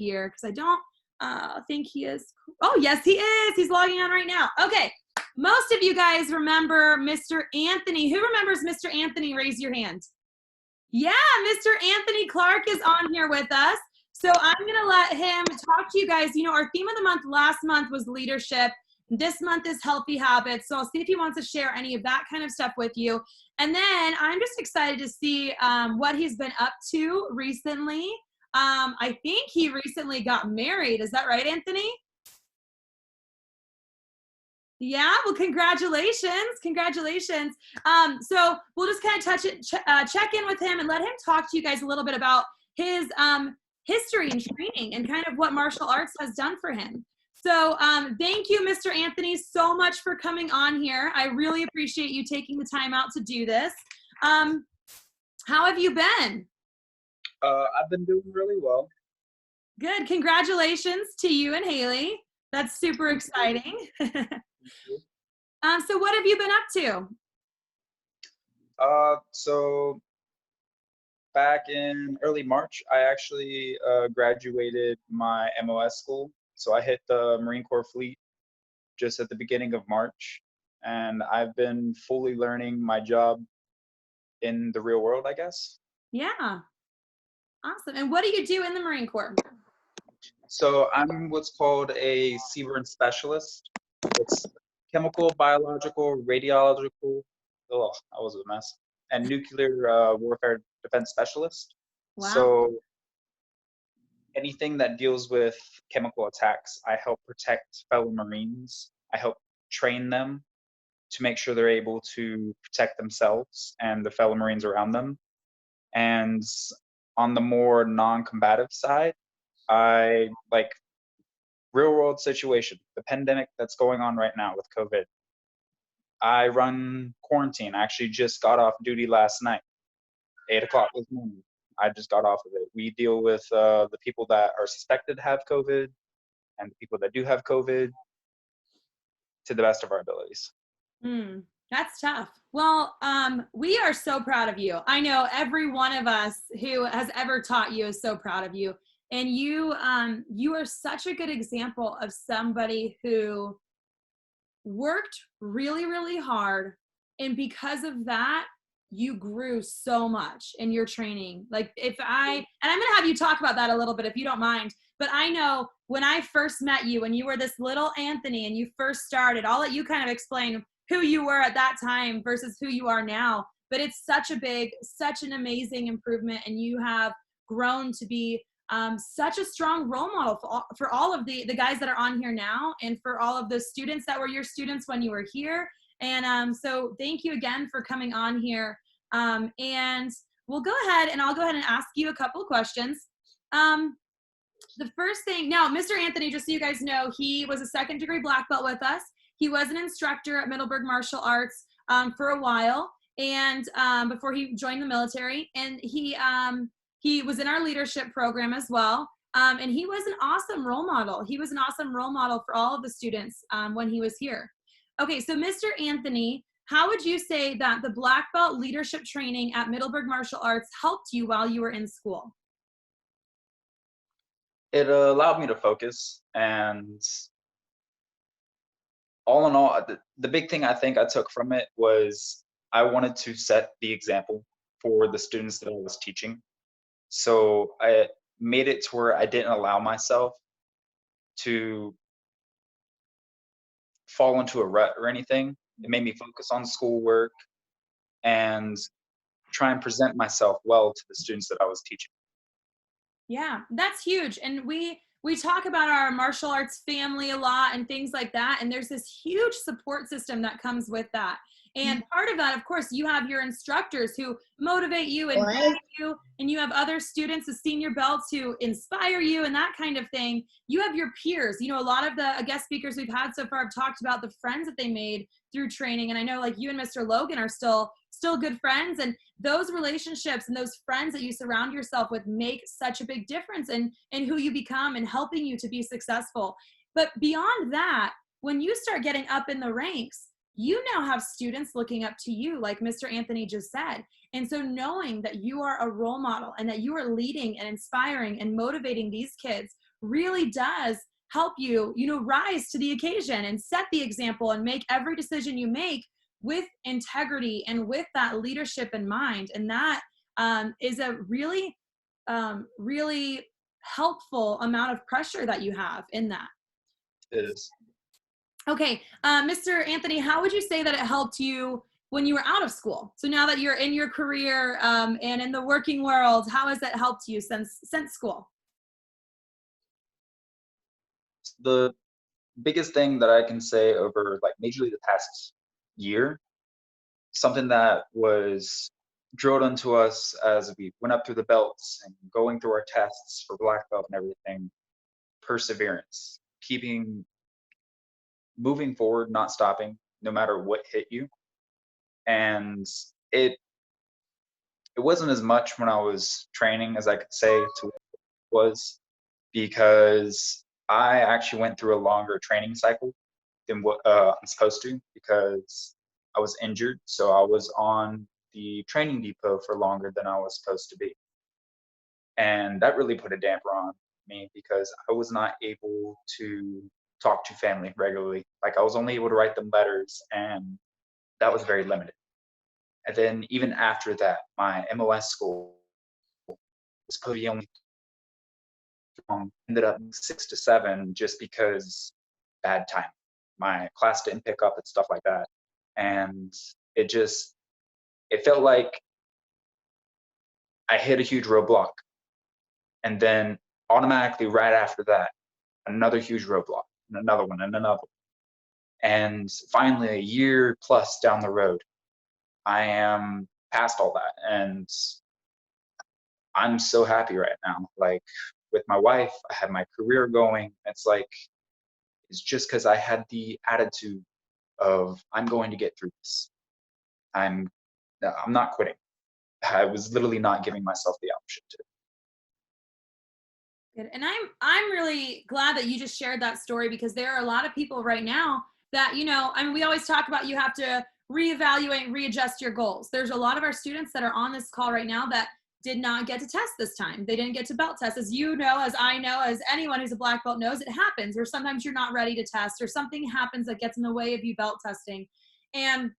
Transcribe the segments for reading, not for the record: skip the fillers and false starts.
here because I don't think he is. Oh, yes, he is. He's logging on right now. Okay. Most of you guys remember Mr. Anthony. Who remembers Mr. Anthony? Raise your hand. Yeah, Mr. Anthony Clark is on here with us. So I'm going to let him talk to you guys. You know, our theme of the month last month was leadership. This month is healthy habits. So I'll see if he wants to share any of that kind of stuff with you. And then I'm just excited to see what he's been up to recently. I think he recently got married. Is that right, Anthony? Yeah, well, congratulations. Congratulations. So we'll just kind of check in with him and let him talk to you guys a little bit about his history and training and kind of what martial arts has done for him. So thank you, Mr. Anthony, so much for coming on here. I really appreciate you taking the time out to do this. How have you been? I've been doing really well. Good. Congratulations to you and Haley. That's super exciting. So what have you been up to? So back in early March, I actually graduated my MOS school. So I hit the Marine Corps fleet just at the beginning of March, and I've been fully learning my job in the real world, I guess. Yeah. Awesome. And what do you do in the Marine Corps? So I'm what's called a CBRN specialist. It's chemical, biological, radiological, oh, that was a mess, and nuclear warfare defense specialist. Wow. So anything that deals with chemical attacks, I help protect fellow Marines. I help train them to make sure they're able to protect themselves and the fellow Marines around them. And on the more non-combative side, I like real world situation, the pandemic that's going on right now with COVID. I run quarantine. I actually just got off duty last night, 8 o'clock this morning. I just got off of it. We deal with the people that are suspected to have COVID and the people that do have COVID to the best of our abilities. That's tough. Well, we are so proud of you. I know every one of us who has ever taught you is so proud of you. And you are such a good example of somebody who worked really, really hard. And because of that, you grew so much in your training. Like and I'm going to have you talk about that a little bit if you don't mind, but I know when I first met you, when you were this little Anthony and you first started, I'll let you kind of explain who you were at that time versus who you are now, but it's such an amazing improvement. And you have grown to be such a strong role model for all of the guys that are on here now and for all of the students that were your students when you were here. And so thank you again for coming on here. And we'll go ahead and I'll go ahead and ask you a couple of questions. The first thing, now, Mr. Anthony, just so you guys know, he was a 2nd degree black belt with us. He was an instructor at Middleburg Martial Arts for a while and before he joined the military. And he was in our leadership program as well. And he was an awesome role model. He was an awesome role model for all of the students when he was here. Okay, so Mr. Anthony, how would you say that the black belt leadership training at Middleburg Martial Arts helped you while you were in school? It allowed me to focus, and all in all, the big thing I think I took from it was I wanted to set the example for the students that I was teaching. So I made it to where I didn't allow myself to fall into a rut or anything. It made me focus on schoolwork and try and present myself well to the students that I was teaching. Yeah, that's huge. And we talk about our martial arts family a lot and things like that. And there's this huge support system that comes with that. And part of that, of course, you have your instructors who motivate you and guide you, and you have other students, the senior belts, who inspire you and that kind of thing. You have your peers. You know, a lot of the guest speakers we've had so far have talked about the friends that they made through training. And I know like you and Mr. Logan are still good friends, and those relationships and those friends that you surround yourself with make such a big difference in who you become and helping you to be successful. But beyond that, when you start getting up in the ranks, you now have students looking up to you, like Mr. Anthony just said. And so knowing that you are a role model and that you are leading and inspiring and motivating these kids really does help you, rise to the occasion and set the example and make every decision you make with integrity and with that leadership in mind. And that is a really, really helpful amount of pressure that you have in that. Is Okay, Mr. Anthony, how would you say that it helped you when you were out of school? So now that you're in your career and in the working world, how has that helped you since school? the biggest thing that I can say over like majorly the past year, something that was drilled into us as we went up through the belts and going through our tests for black belt and everything, perseverance, keeping moving forward, not stopping, no matter what hit you. And it it wasn't as much when I was training as I could say to what it was, because I actually went through a longer training cycle than what I'm supposed to, because I was injured. So I was on the training depot for longer than I was supposed to be. And that really put a damper on me because I was not able to talk to family regularly. Like I was only able to write them letters, and that was very limited. And then even after that, my MOS school was probably only ended up 6 to 7 just because bad time. My class didn't pick up and stuff like that. And it felt like I hit a huge roadblock. And then automatically right after that, another huge roadblock and another one and another. And finally, a year plus down the road, I am past all that. And I'm so happy right now. Like with my wife, I have my career going. It's just because I had the attitude of I'm going to get through this. I'm I'm not quitting. I was literally not giving myself the option to. Good. And I'm really glad that you just shared that story, because there are a lot of people right now that, I mean, we always talk about you have to reevaluate and readjust your goals. There's a lot of our students that are on this call right now that did not get to test this time. They didn't get to belt test. As you know, as I know, as anyone who's a black belt knows, it happens where sometimes you're not ready to test or something happens that gets in the way of you belt testing. And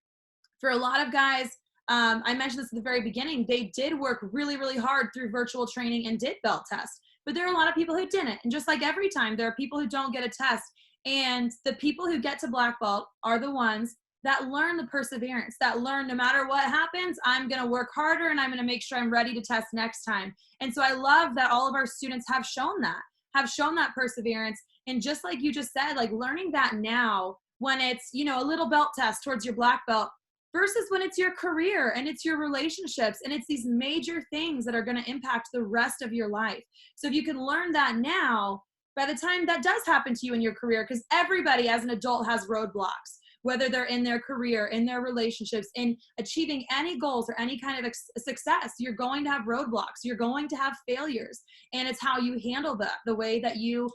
for a lot of guys, I mentioned this at the very beginning, they did work really, really hard through virtual training and did belt test. But there are a lot of people who didn't. And just like every time, there are people who don't get a test. And the people who get to black belt are the ones that learn the perseverance, that learn no matter what happens, I'm going to work harder and I'm going to make sure I'm ready to test next time. And so I love that all of our students have shown that perseverance. And just like you just said, like learning that now when it's, a little belt test towards your black belt versus when it's your career and it's your relationships and it's these major things that are going to impact the rest of your life. So if you can learn that now, by the time that does happen to you in your career, because everybody as an adult has roadblocks, whether they're in their career, in their relationships, in achieving any goals or any kind of success, you're going to have roadblocks. You're going to have failures. And it's how you handle that, the way that you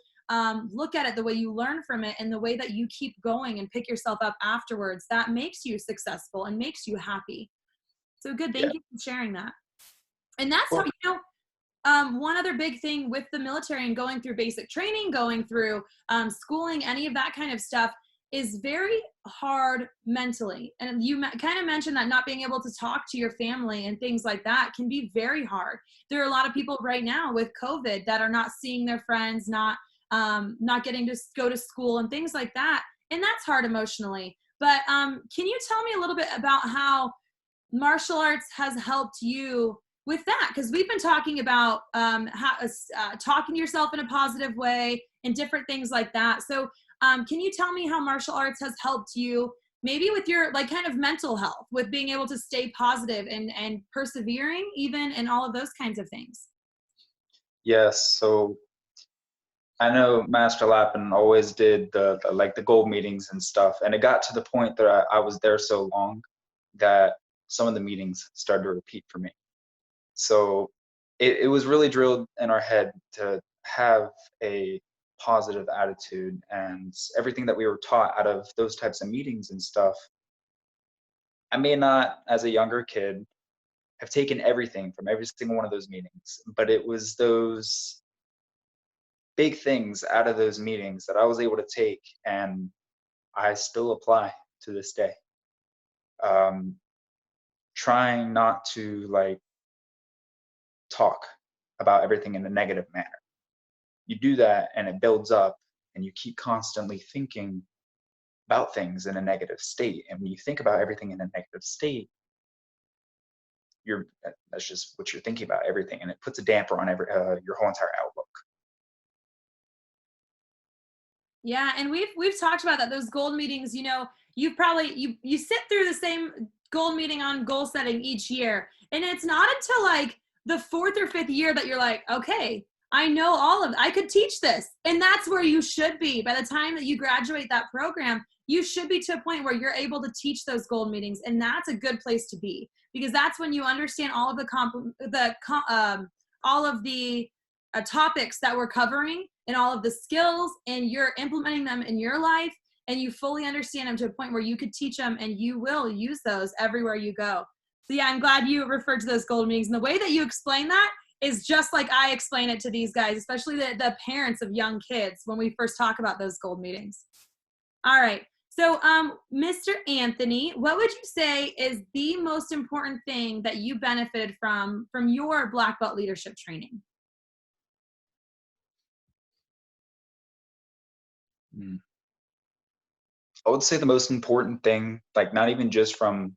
look at it, the way you learn from it, and the way that you keep going and pick yourself up afterwards, that makes you successful and makes you happy. So good. Yeah. Thank you for sharing that. And that's Well, how, one other big thing with the military and going through basic training, going through schooling, any of that kind of stuff is very hard mentally. And you kind of mentioned that not being able to talk to your family and things like that can be very hard. There are a lot of people right now with COVID that are not seeing their friends, not getting to go to school and things like that. And that's hard emotionally. But can you tell me a little bit about how martial arts has helped you with that? Because we've been talking about talking to yourself in a positive way and different things like that. So can you tell me how martial arts has helped you maybe with your like kind of mental health, with being able to stay positive and persevering even and all of those kinds of things? yes. So I know Master Lappin always did the gold meetings and stuff, and it got to the point that I was there so long that some of the meetings started to repeat for me. So it was really drilled in our head to have a positive attitude, and everything that we were taught out of those types of meetings and stuff. I may not, as a younger kid, have taken everything from every single one of those meetings, but it was big things out of those meetings that I was able to take, and I still apply to this day. Um, Trying not to like talk about everything in a negative manner. You do that and it builds up, and you keep constantly thinking about things in a negative state. And when you think about everything in a negative state, that's just what you're thinking about, everything, and it puts a damper on your whole entire outlook. Yeah, and we've talked about that. Those gold meetings, you know, you sit through the same gold meeting on goal setting each year, and it's not until like the fourth or fifth year that you're like, okay, I know I could teach this, and that's where you should be. By the time that you graduate that program, you should be to a point where you're able to teach those gold meetings, and that's a good place to be, because that's when you understand all of all of the topics that we're covering and all of the skills, and you're implementing them in your life, and you fully understand them to a point where you could teach them and you will use those everywhere you go. So yeah, I'm glad you referred to those gold meetings. And the way that you explain that is just like I explain it to these guys, especially the parents of young kids when we first talk about those gold meetings. All right. So Mr. Anthony, what would you say is the most important thing that you benefited from your black belt leadership training? Mm. I would say the most important thing, like not even just from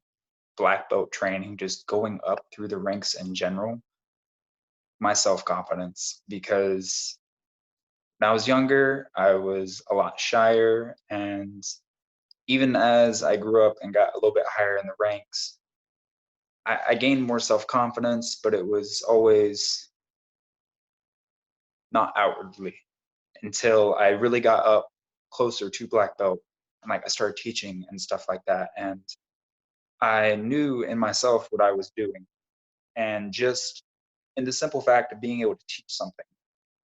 black belt training, just going up through the ranks in general, my self-confidence. Because when I was younger, I was a lot shyer, and even as I grew up and got a little bit higher in the ranks, I gained more self-confidence, but it was always not outwardly, until I really got up closer to black belt, and like I started teaching and stuff like that. And I knew in myself what I was doing. And just in the simple fact of being able to teach something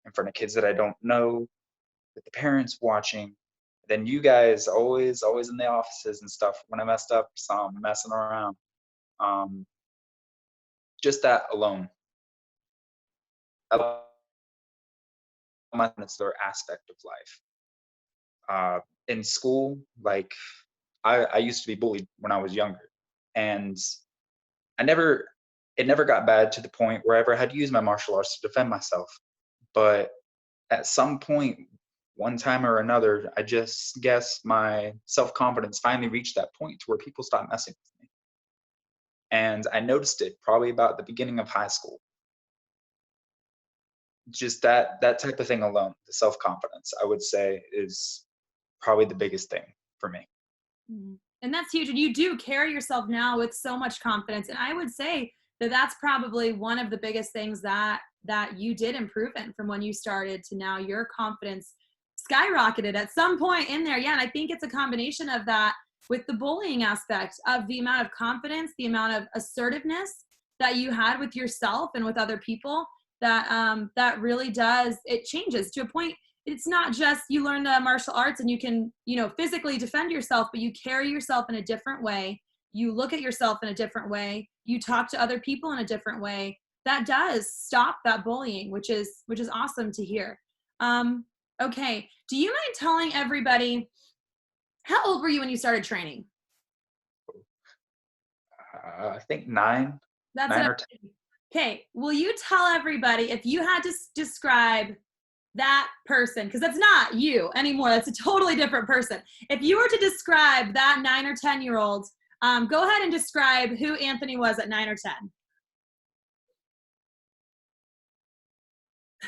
in front of kids that I don't know, with the parents watching, then you guys always in the offices and stuff when I messed up, saw them messing around. Um, just that alone, it's their aspect of life. In school, like I used to be bullied when I was younger, and I never, it never got bad to the point where I ever had to use my martial arts to defend myself. But at some point, one time or another, I just guess my self confidence finally reached that point to where people stopped messing with me. And I noticed it probably about the beginning of high school. Just that type of thing alone, the self confidence, I would say, is probably the biggest thing for me. Mhm. And that's huge. And you do carry yourself now with so much confidence. And I would say that that's probably one of the biggest things that you did improve in from when you started to now. Your confidence skyrocketed at some point in there. Yeah. And I think it's a combination of that with the bullying aspect of the amount of confidence, the amount of assertiveness that you had with yourself and with other people, that really does, it changes to a point. It's not just you learn the martial arts and you can, you know, physically defend yourself, but you carry yourself in a different way. You look at yourself in a different way. You talk to other people in a different way. That does stop that bullying, which is awesome to hear. Okay. Do you mind telling everybody, how old were you when you started training? I think nine, That's nine it. or 10. Okay. Will you tell everybody, if you had to describe that person, because that's not you anymore, that's a totally different person. If you were to describe that 9 or 10-year-old, go ahead and describe who Anthony was at 9 or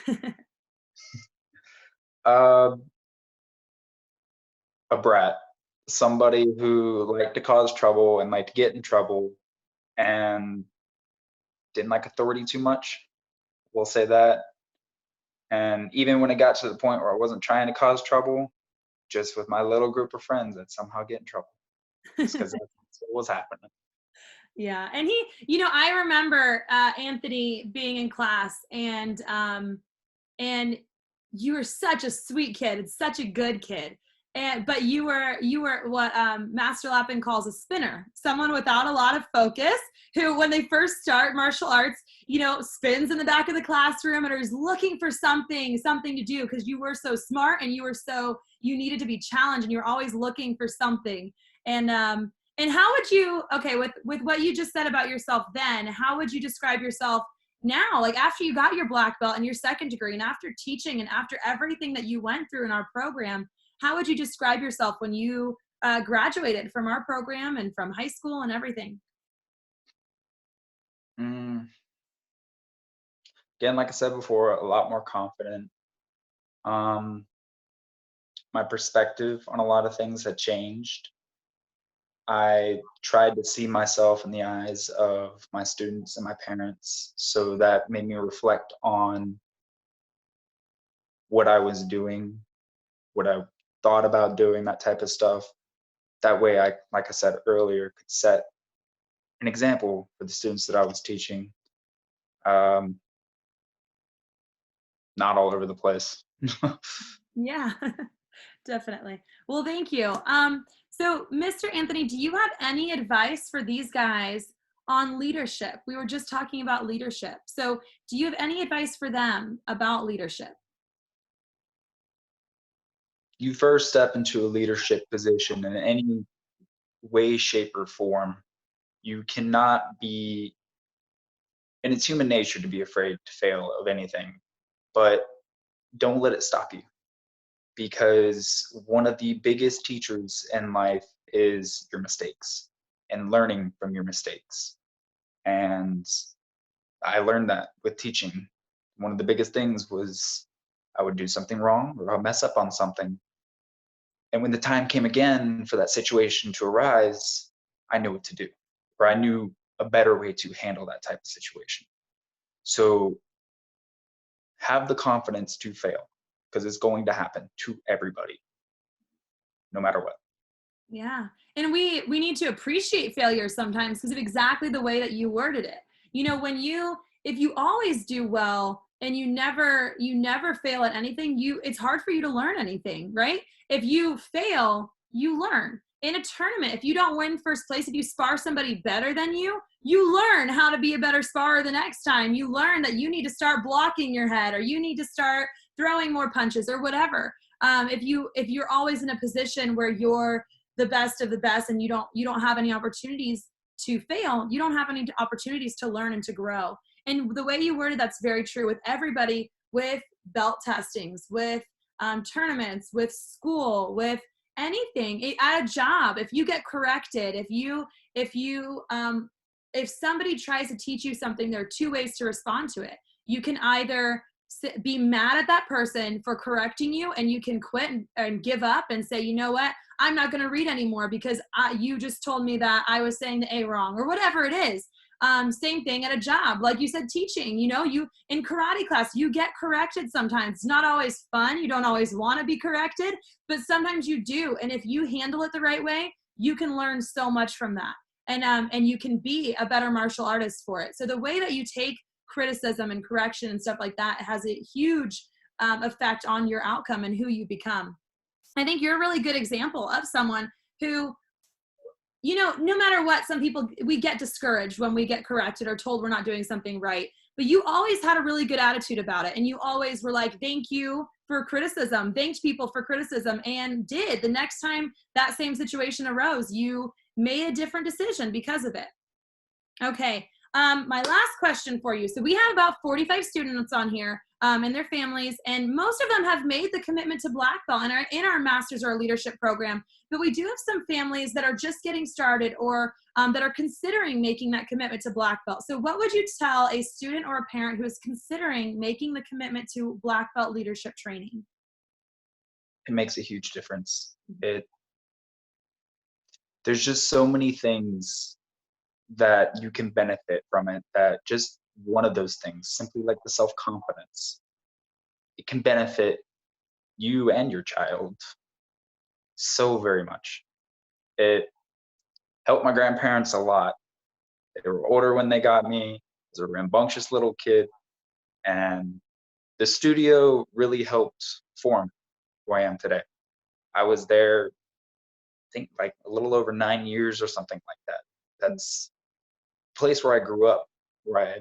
10. Uh, a brat, somebody who liked to cause trouble and liked to get in trouble, and didn't like authority too much. We'll say that. And even when it got to the point where I wasn't trying to cause trouble, just with my little group of friends, I'd somehow get in trouble just because that's what was happening. Yeah. And he, you know, I remember Anthony being in class, and you were such a sweet kid. It's such a good kid. But you were what Master Lapin calls a spinner, someone without a lot of focus, who when they first start martial arts, spins in the back of the classroom and is looking for something to do, because you were so smart and you needed to be challenged, and you're always looking for something. And how would you, okay, with what you just said about yourself then, how would you describe yourself now, like after you got your black belt and your second degree, and after teaching and after everything that you went through in our program? How would you describe yourself when you graduated from our program and from high school and everything? Mm, Again, like I said before, a lot more confident. Um, my perspective on a lot of things had changed. I tried to see myself in the eyes of my students and my parents, so that made me reflect on what I was doing, what I thought about doing, that type of stuff. That way, like I said earlier, could set an example for the students that I was teaching. Um, not all over the place. Yeah, definitely. Well, thank you. So, Mr. Anthony, do you have any advice for these guys on leadership? We were just talking about leadership. So, do you have any advice for them about leadership? You first step into a leadership position in any way, shape, or form. You cannot be, and it's human nature to be afraid to fail of anything, but don't let it stop you, because one of the biggest teachers in life is your mistakes and learning from your mistakes. And I learned that with teaching. One of the biggest things was I would do something wrong or I'll mess up on something. And when the time came again for that situation to arise, I knew what to do, or I knew a better way to handle that type of situation. So have the confidence to fail, because it's going to happen to everybody, no matter what. Yeah. And we need to appreciate failure sometimes because of exactly the way that you worded it. If you always do well and you never fail at anything, it's hard for you to learn anything, right? If you fail, you learn. In a tournament, if you don't win first place, if you spar somebody better than you learn how to be a better sparrer the next time. You learn that you need to start blocking your head, or you need to start throwing more punches, or whatever. If you're always in a position where you're the best of the best and you don't have any opportunities to fail, you don't have any opportunities to learn and to grow. And the way you worded, that's very true with everybody, with belt testings, with tournaments, with school, with anything at a job. If you get corrected, if somebody tries to teach you something, there are two ways to respond to it. You can either be mad at that person for correcting you, and you can quit and give up and say, you know what, I'm not going to read anymore because you just told me that I was saying the A wrong, or whatever it is. Same thing at a job, like you said, teaching. You in karate class, you get corrected sometimes. It's not always fun. You don't always want to be corrected, but sometimes you do. And if you handle it the right way, you can learn so much from that, and you can be a better martial artist for it. So the way that you take criticism and correction and stuff like that has a huge effect on your outcome and who you become. I think you're a really good example of someone who, no matter what, some people, we get discouraged when we get corrected or told we're not doing something right. But you always had a really good attitude about it. And you always were like, thank you for criticism, thanked people for criticism, and did. The next time that same situation arose, you made a different decision because of it. Okay. My last question for you. So we have about 45 students on here and their families, and most of them have made the commitment to black belt and are in our master's or leadership program. But we do have some families that are just getting started, or that are considering making that commitment to black belt. So what would you tell a student or a parent who is considering making the commitment to black belt leadership training? It makes a huge difference. There's just so many things that you can benefit from it, that just one of those things, simply like the self-confidence, it can benefit you and your child so very much. It helped my grandparents a lot. They were older when they got me. I was a rambunctious little kid, and the studio really helped form who I am today. I was there, I think like a little over 9 years or something like that. That's a place where I grew up, where I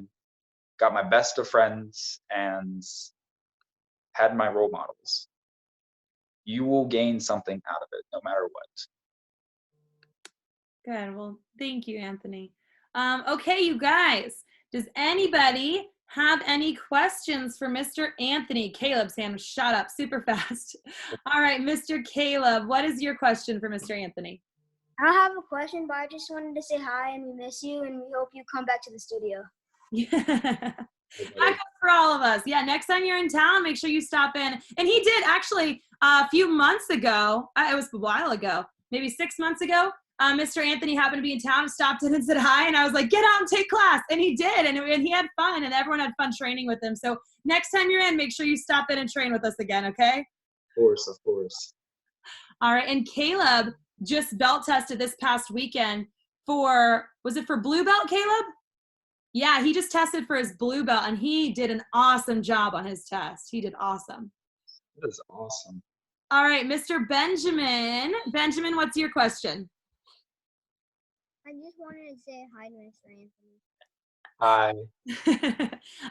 got my best of friends and had my role models. You will gain something out of it no matter what. Good. Well, thank you, Anthony. Okay, you guys, does anybody have any questions for Mr. Anthony? Caleb's hand shot up super fast. All right, Mr. Caleb, what is your question for Mr. Anthony? I don't have a question, but I just wanted to say hi and we miss you and we hope you come back to the studio. Yeah. That goes for all of us. Yeah, next time you're in town, make sure you stop in. And he did actually a few months ago, it was a while ago, maybe 6 months ago, Mr. Anthony happened to be in town, stopped in and said hi, and I was like, get out and take class. And he did, and he had fun, and everyone had fun training with him. So next time you're in, make sure you stop in and train with us again, okay? Of course, of course. All right, and Caleb just belt tested this past weekend for, was it for blue belt, Caleb? Yeah, he just tested for his blue belt, and he did an awesome job on his test. He did awesome. That is awesome. All right, Mr. Benjamin. Benjamin, what's your question? I just wanted to say hi to Mr. Hi.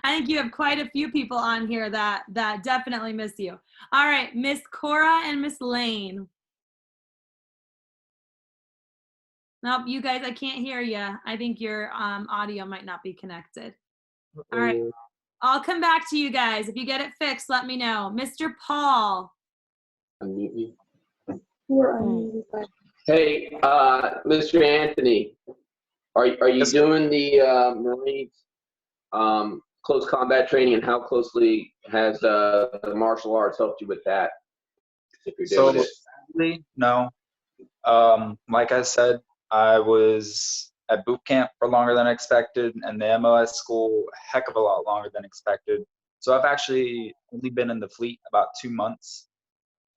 I think you have quite a few people on here that definitely miss you. All right, Miss Cora and Miss Lane. Nope, you guys, I can't hear you. I think your audio might not be connected. All right, I'll come back to you guys. If you get it fixed, let me know. Mr. Paul. Unmute you. We're unmuted. Hey, Mr. Anthony, are you Yes, sir. doing the Marines close combat training, and how closely has the martial arts helped you with that? If you're So, doing it. sadly, no. Like I said, I was at boot camp for longer than expected, and the MOS school a heck of a lot longer than expected. So I've actually only been in the fleet about 2 months.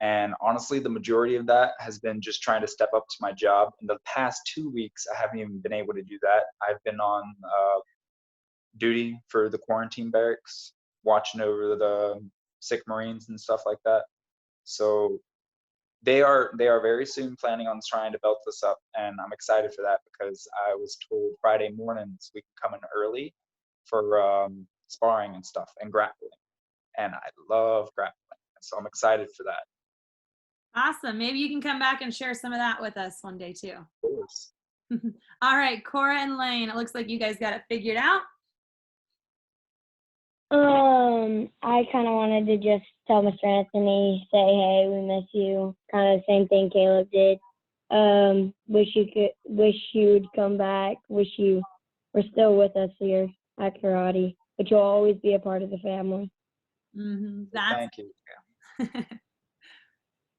And honestly, the majority of that has been just trying to step up to my job. In the past 2 weeks, I haven't even been able to do that. I've been on duty for the quarantine barracks, watching over the sick Marines and stuff like that. So they are very soon planning on trying to belt this up, and I'm excited for that because I was told Friday mornings we can come in early for sparring and stuff and grappling, and I love grappling, so I'm excited for that. Awesome. Maybe you can come back and share some of that with us one day too. Of course. All right, Cora and Lane, it looks like you guys got it figured out. I kind of wanted to just tell Mr. Anthony, say, hey, we miss you. Kind of the same thing Caleb did. Wish you would come back. Wish you were still with us here at karate, but you'll always be a part of the family. That's Thank you.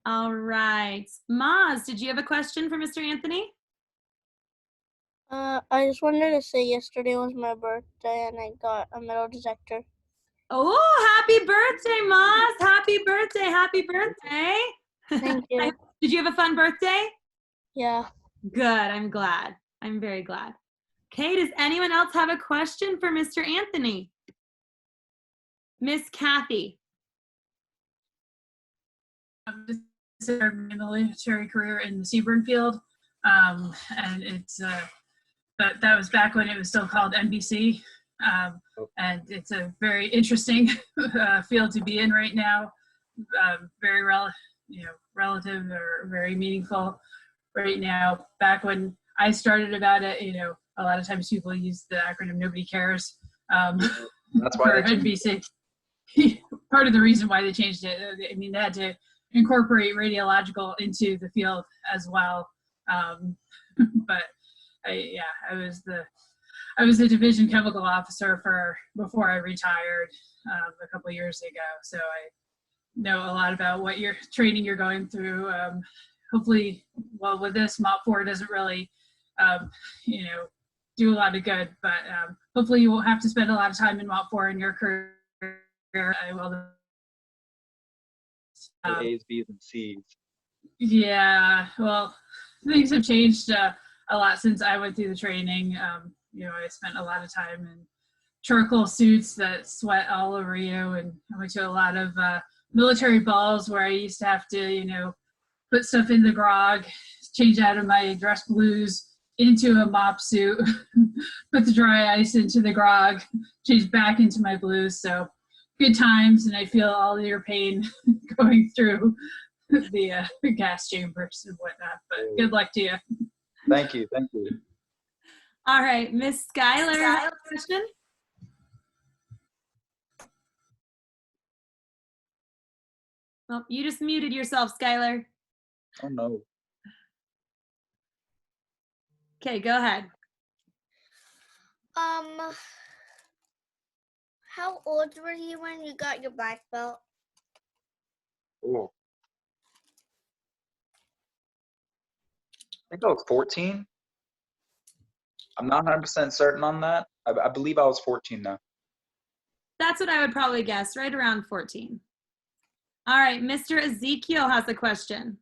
all right. Maz, did you have a question for Mr. Anthony? I just wanted to say yesterday was my birthday and I got a metal detector. Oh, happy birthday, Maz. Happy birthday. Happy birthday. Thank you. Did you have a fun birthday? Yeah. Good. I'm glad. I'm very glad. Okay, does anyone else have a question for Mr. Anthony? Miss Kathy. Just started my military career in the Seaburn field, and it's that was back when it was still called NBC, and it's a very interesting field to be in right now. Very relative or very meaningful right now. Back when I started about it, a lot of times people use the acronym Nobody Cares. That's why for they changed NBC. Part of the reason why they changed it, I mean, they had to incorporate radiological into the field as well. But I was the division chemical officer before I retired a couple of years ago. So I know a lot about what training you're going through. Hopefully, well, with this, MOP 4 doesn't really, do a lot of good, but hopefully you won't have to spend a lot of time in MOP 4 in your career. I will. A's, B's, and C's. Yeah, well, things have changed a lot since I went through the training. I spent a lot of time in charcoal suits that sweat all over you, and I went to a lot of military balls where I used to have to, put stuff in the grog, change out of my dress blues into a mop suit, put the dry ice into the grog, change back into my blues. So good times, and I feel all your pain going through the gas chambers and whatnot. But good luck to you. Thank you. Thank you. All right, Miss Skylar, have a question? Well, you just muted yourself, Skylar. Oh, no. Okay, go ahead. How old were you when you got your black belt? Ooh. I think I was 14. I'm not 100% certain on that. I believe I was 14 though. That's what I would probably guess, right around 14. All right, Mr. Ezekiel has a question.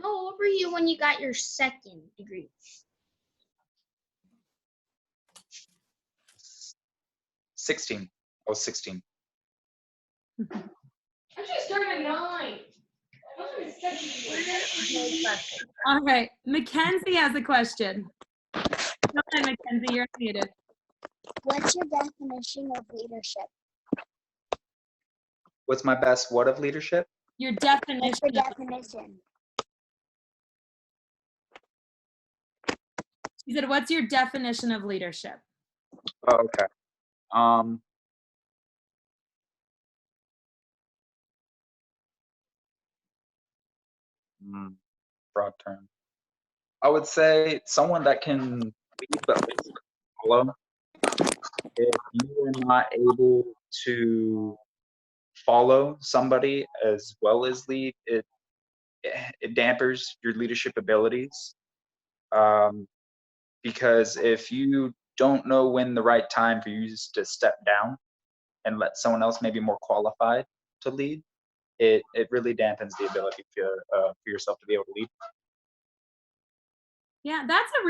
How old were you when you got your second degree? 16. I was 16. I just turned 9. All right, Mackenzie has a question. Go ahead, Mackenzie, you're muted. What's your definition of leadership? What's my best what of leadership? Your What's definition. the definition? She said, what's your definition of leadership? Oh, okay. Broad term. I would say someone that can lead but also follow. If you are not able to follow somebody as well as lead, it dampers your leadership abilities. Because if you don't know when the right time for you is to step down and let someone else maybe more qualified to lead, it really dampens the ability for yourself to be able to lead. Yeah, that's a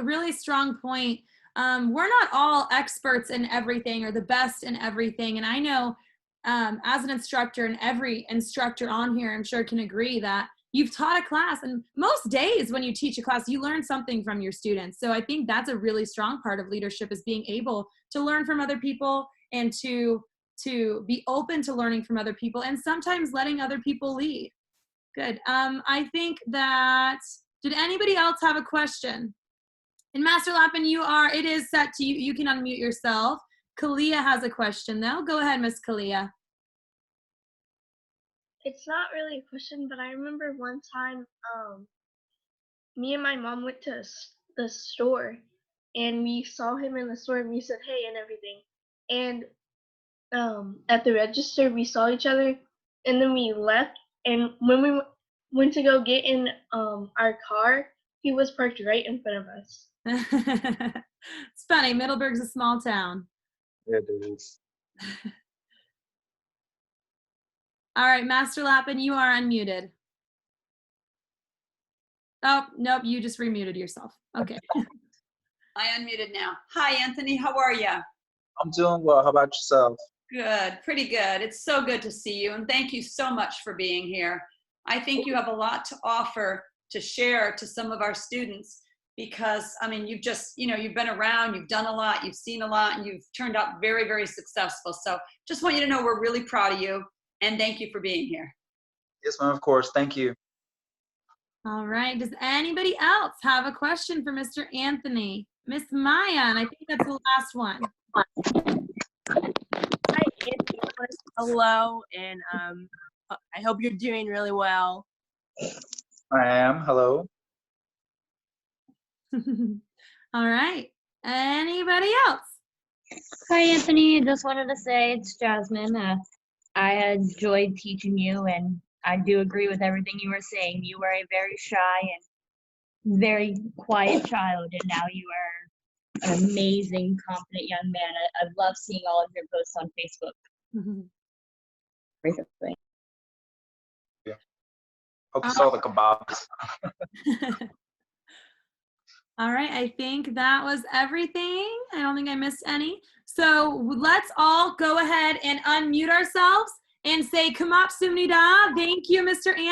really strong point. We're not all experts in everything or the best in everything. And I know as an instructor, and every instructor on here, I'm sure can agree that you've taught a class, and most days when you teach a class, you learn something from your students. So I think that's a really strong part of leadership, is being able to learn from other people and to be open to learning from other people, and sometimes letting other people lead. Good. I think that, did anybody else have a question? And Master Lappin, it is set to you. You can unmute yourself. Kalia has a question though. Go ahead, Miss Kalia. It's not really a question, but I remember one time me and my mom went to the store, and we saw him in the store, and we said hey and everything. And at the register, we saw each other, and then we left. And when we went to go get in our car, he was parked right in front of us. It's funny. Middleburg's a small town. It is. All right, Master Lappin, you are unmuted. Oh, nope, you just remuted yourself. Okay. I unmuted now. Hi, Anthony. How are you? I'm doing well. How about yourself? Good. Pretty good. It's so good to see you, and thank you so much for being here. I think you have a lot to offer to share to some of our students, because, I mean, you've just, you've been around, you've done a lot, you've seen a lot, and you've turned out very, very successful. So just want you to know we're really proud of you, and thank you for being here. Yes, ma'am, of course. Thank you. All right. Does anybody else have a question for Mr. Anthony? Miss Maya, and I think that's the last one. Hi, Anthony. Hello, and I hope you're doing really well. I am. Hello. All right. Anybody else? Hi, Anthony. Just wanted to say it's Jasmine. I enjoyed teaching you, and I do agree with everything you were saying. You were a very shy and very quiet child, and now you are an amazing, confident young man. I love seeing all of your posts on Facebook. Recently. Yeah. Hope you saw the kebabs. All right, I think that was everything. I don't think I missed any. So let's all go ahead and unmute ourselves and say Kamapsumnida. Thank you, Mr. Anthony.